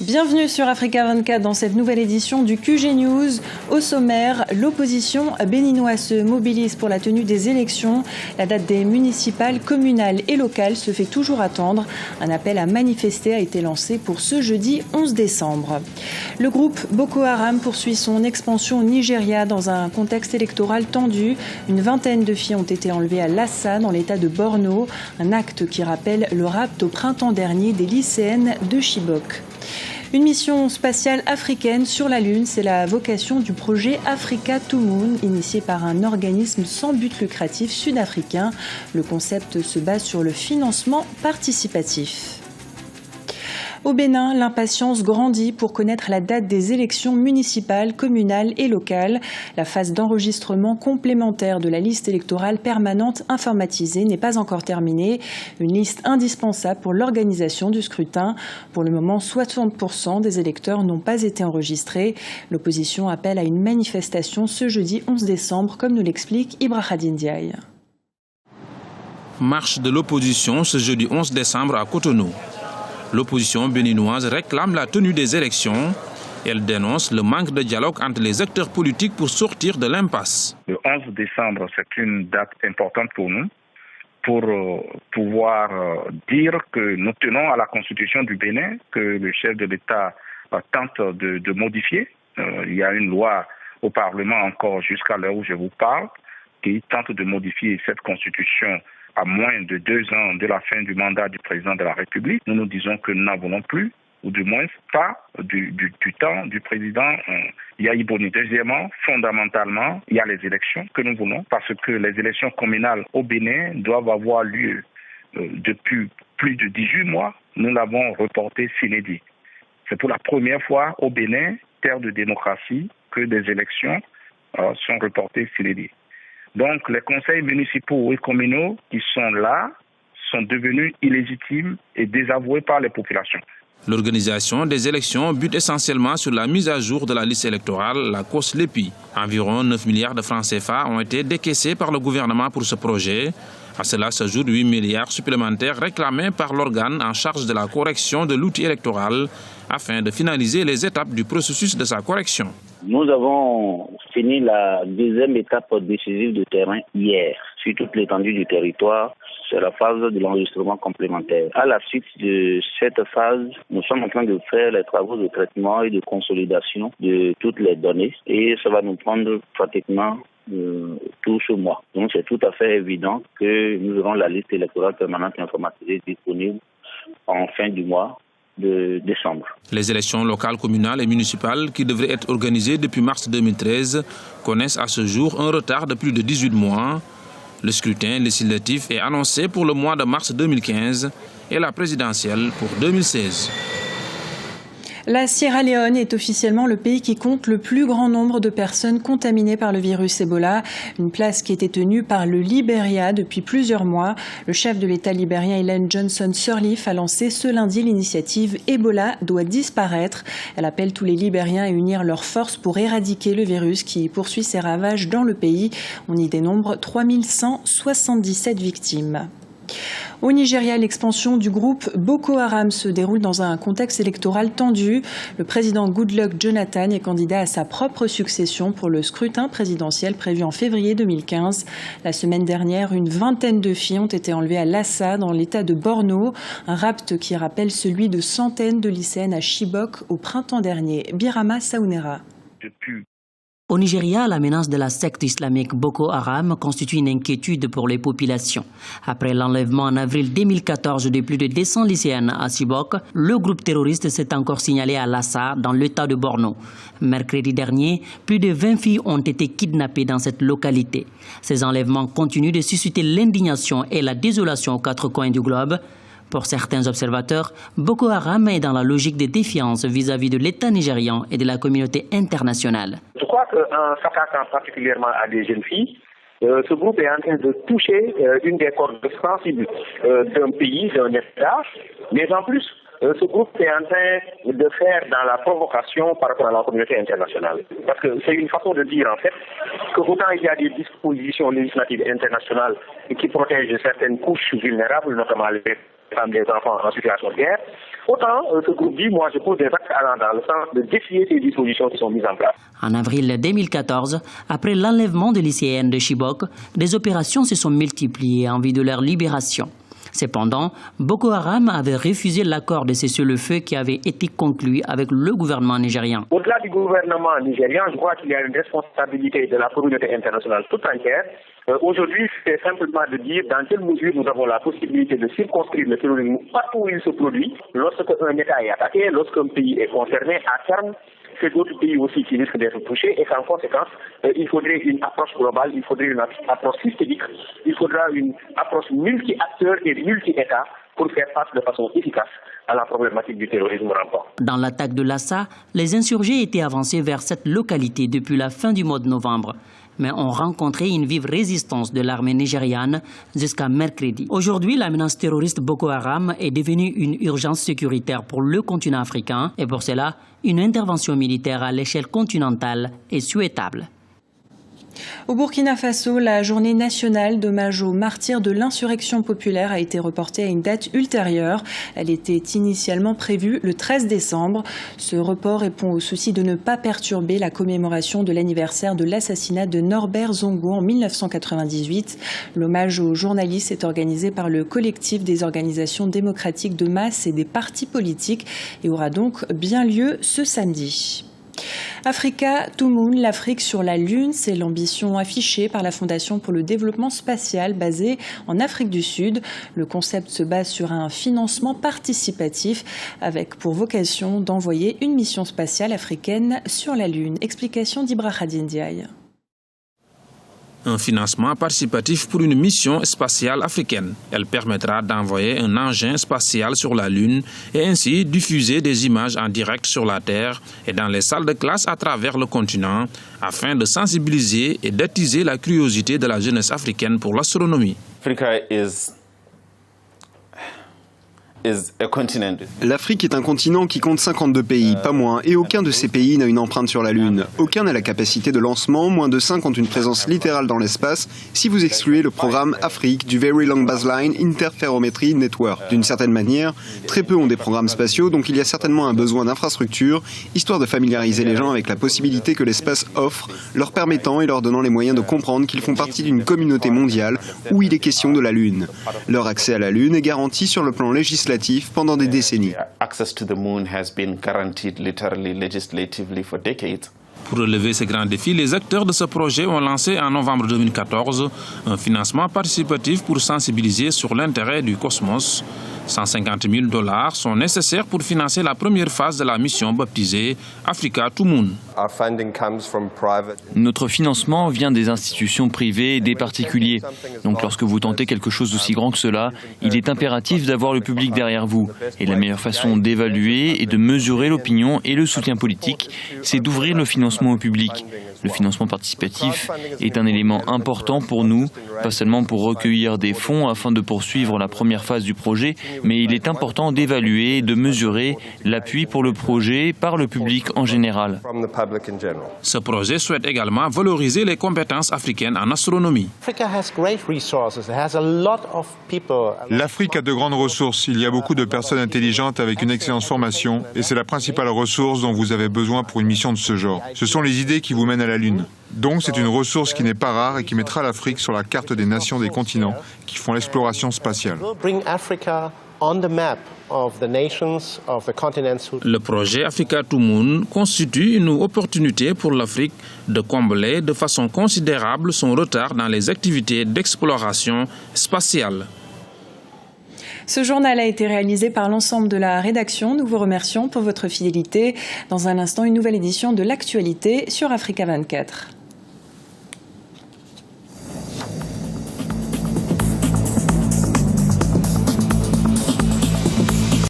Bienvenue sur Africa 24 dans cette nouvelle édition du QG News. Au sommaire, l'opposition béninoise se mobilise pour la tenue des élections. La date des municipales, communales et locales se fait toujours attendre. Un appel à manifester a été lancé pour ce jeudi 11 décembre. Le groupe Boko Haram poursuit son expansion au Nigeria dans un contexte électoral tendu. Une vingtaine de filles ont été enlevées à Lassa dans l'état de Borno. Un acte qui rappelle le rapt au printemps dernier des lycéennes de Chibok. Une mission spatiale africaine sur la Lune, c'est la vocation du projet Africa to Moon, initié par un organisme sans but lucratif sud-africain. Le concept se base sur le financement participatif. Au Bénin, l'impatience grandit pour connaître la date des élections municipales, communales et locales. La phase d'enregistrement complémentaire de la liste électorale permanente informatisée n'est pas encore terminée. Une liste indispensable pour l'organisation du scrutin. Pour le moment, 60% des électeurs n'ont pas été enregistrés. L'opposition appelle à une manifestation ce jeudi 11 décembre, comme nous l'explique Ibrahim Ndiaye. Marche de l'opposition ce jeudi 11 décembre à Cotonou. L'opposition béninoise réclame la tenue des élections. Elle dénonce le manque de dialogue entre les acteurs politiques pour sortir de l'impasse. Le 11 décembre, c'est une date importante pour nous, pour pouvoir dire que nous tenons à la constitution du Bénin, que le chef de l'État tente de modifier. Il y a une loi au Parlement encore jusqu'à l'heure où je vous parle, qui tente de modifier cette constitution à moins de 2 ans de la fin du mandat du président de la République. Nous nous disons que nous n'en voulons plus, ou du moins pas du temps du président Yahi Boni. Deuxièmement, fondamentalement, il y a les élections que nous voulons, parce que les élections communales au Bénin doivent avoir lieu depuis plus de 18 mois. Nous l'avons reporté sine die. C'est pour la première fois au Bénin, terre de démocratie, que des élections sont reportées sine die. Donc, les conseils municipaux et communaux qui sont là sont devenus illégitimes et désavoués par les populations. L'organisation des élections bute essentiellement sur la mise à jour de la liste électorale, la COS-LEPI. Environ 9 milliards de francs CFA ont été décaissés par le gouvernement pour ce projet. À cela s'ajoutent 8 milliards supplémentaires réclamés par l'organe en charge de la correction de l'outil électoral afin de finaliser les étapes du processus de sa correction. Nous avons fini la deuxième étape décisive de terrain hier sur toute l'étendue du territoire. C'est la phase de l'enregistrement complémentaire. À la suite de cette phase, nous sommes en train de faire les travaux de traitement et de consolidation de toutes les données et ça va nous prendre pratiquement tout ce mois. Donc c'est tout à fait évident que nous aurons la liste électorale permanente informatisée disponible en fin du mois de décembre. Les élections locales, communales et municipales qui devraient être organisées depuis mars 2013 connaissent à ce jour un retard de plus de 18 mois. Le scrutin législatif est annoncé pour le mois de mars 2015 et la présidentielle pour 2016. La Sierra Leone est officiellement le pays qui compte le plus grand nombre de personnes contaminées par le virus Ebola, une place qui était tenue par le Libéria depuis plusieurs mois. Le chef de l'État libérien Ellen Johnson Sirleaf a lancé ce lundi l'initiative Ebola doit disparaître. Elle appelle tous les Libériens à unir leurs forces pour éradiquer le virus qui poursuit ses ravages dans le pays. On y dénombre 3177 victimes. Au Nigeria, l'expansion du groupe Boko Haram se déroule dans un contexte électoral tendu. Le président Goodluck Jonathan est candidat à sa propre succession pour le scrutin présidentiel prévu en février 2015. La semaine dernière, une vingtaine de filles ont été enlevées à Lassa, dans l'état de Borno, un rapt qui rappelle celui de centaines de lycéennes à Chibok au printemps dernier. Birama Saounera. Au Nigeria, la menace de la secte islamique Boko Haram constitue une inquiétude pour les populations. Après l'enlèvement en avril 2014 de plus de 200 lycéennes à Chibok, le groupe terroriste s'est encore signalé à Lassa, dans l'état de Borno. Mercredi dernier, plus de 20 filles ont été kidnappées dans cette localité. Ces enlèvements continuent de susciter l'indignation et la désolation aux 4 coins du globe. Pour certains observateurs, Boko Haram est dans la logique de défiance vis-à-vis de l'État nigérian et de la communauté internationale. Je crois qu'en s'attaquant particulièrement à des jeunes filles, ce groupe est en train de toucher une des cordes sensibles d'un pays, d'un État, mais en plus, ce groupe est en train de faire dans la provocation par rapport à la communauté internationale. Parce que c'est une façon de dire, en fait, que autant il y a des dispositions législatives internationales qui protègent certaines couches vulnérables, notamment les femmes, des enfants en situation de guerre. Autant ce groupe dit, moi je pose des actes allant dans le sens de défier ces dispositions qui sont mises en place. En avril 2014, après l'enlèvement de lycéennes de Chibok, des opérations se sont multipliées en vue de leur libération. Cependant, Boko Haram avait refusé l'accord de cessez-le-feu qui avait été conclu avec le gouvernement nigérian. Au-delà du gouvernement nigérian, je crois qu'il y a une responsabilité de la communauté internationale toute entière. Aujourd'hui, c'est simplement de dire dans quelle mesure nous avons la possibilité de circonscrire le terrorisme partout où il se produit. Lorsqu'un État est attaqué, lorsqu'un pays est concerné, à terme, c'est d'autres pays aussi qui risquent d'être touchés et qu'en conséquence, il faudrait une approche globale, il faudrait une approche systémique, il faudra une approche multi-acteurs et multi-États pour faire face de façon efficace à la problématique du terrorisme rampant. Dans l'attaque de Lassa, les insurgés étaient avancés vers cette localité depuis la fin du mois de novembre, mais ont rencontré une vive résistance de l'armée nigériane jusqu'à mercredi. Aujourd'hui, la menace terroriste Boko Haram est devenue une urgence sécuritaire pour le continent africain et pour cela, une intervention militaire à l'échelle continentale est souhaitable. Au Burkina Faso, la journée nationale d'hommage aux martyrs de l'insurrection populaire a été reportée à une date ultérieure. Elle était initialement prévue le 13 décembre. Ce report répond au souci de ne pas perturber la commémoration de l'anniversaire de l'assassinat de Norbert Zongo en 1998. L'hommage aux journalistes est organisé par le collectif des organisations démocratiques de masse et des partis politiques et aura donc bien lieu ce samedi. Africa to Moon, l'Afrique sur la Lune, c'est l'ambition affichée par la Fondation pour le développement spatial basée en Afrique du Sud. Le concept se base sur un financement participatif avec pour vocation d'envoyer une mission spatiale africaine sur la Lune. Explication d'Ibrahim Ndiaye. Un financement participatif pour une mission spatiale africaine. Elle permettra d'envoyer un engin spatial sur la Lune et ainsi diffuser des images en direct sur la Terre et dans les salles de classe à travers le continent afin de sensibiliser et d'attiser la curiosité de la jeunesse africaine pour l'astronomie. L'Afrique est un continent qui compte 52 pays, pas moins, et aucun de ces pays n'a une empreinte sur la Lune. Aucun n'a la capacité de lancement, moins de 5 ont une présence littérale dans l'espace, si vous excluez le programme Afrique du Very Long Baseline Interferometry Network. D'une certaine manière, très peu ont des programmes spatiaux, donc il y a certainement un besoin d'infrastructures, histoire de familiariser les gens avec la possibilité que l'espace offre, leur permettant et leur donnant les moyens de comprendre qu'ils font partie d'une communauté mondiale où il est question de la Lune. Leur accès à la Lune est garanti sur le plan législatif pendant des décennies. Pour relever ces grands défis, les acteurs de ce projet ont lancé en novembre 2014 un financement participatif pour sensibiliser sur l'intérêt du cosmos. 150 000 $ sont nécessaires pour financer la première phase de la mission baptisée Africa to Moon. Notre financement vient des institutions privées et des particuliers. Donc lorsque vous tentez quelque chose d'aussi grand que cela, il est impératif d'avoir le public derrière vous. Et la meilleure façon d'évaluer et de mesurer l'opinion et le soutien politique, c'est d'ouvrir le financement au public. Le financement participatif est un élément important pour nous, pas seulement pour recueillir des fonds afin de poursuivre la première phase du projet, mais il est important d'évaluer et de mesurer l'appui pour le projet par le public en général. Ce projet souhaite également valoriser les compétences africaines en astronomie. L'Afrique a de grandes ressources. Il y a beaucoup de personnes intelligentes avec une excellente formation et c'est la principale ressource dont vous avez besoin pour une mission de ce genre. Ce sont les idées qui vous mènent à la Lune. Donc c'est une ressource qui n'est pas rare et qui mettra l'Afrique sur la carte des nations des continents qui font l'exploration spatiale. Le projet Africa to Moon constitue une opportunité pour l'Afrique de combler de façon considérable son retard dans les activités d'exploration spatiale. Ce journal a été réalisé par l'ensemble de la rédaction. Nous vous remercions pour votre fidélité. Dans un instant, une nouvelle édition de l'actualité sur Africa 24.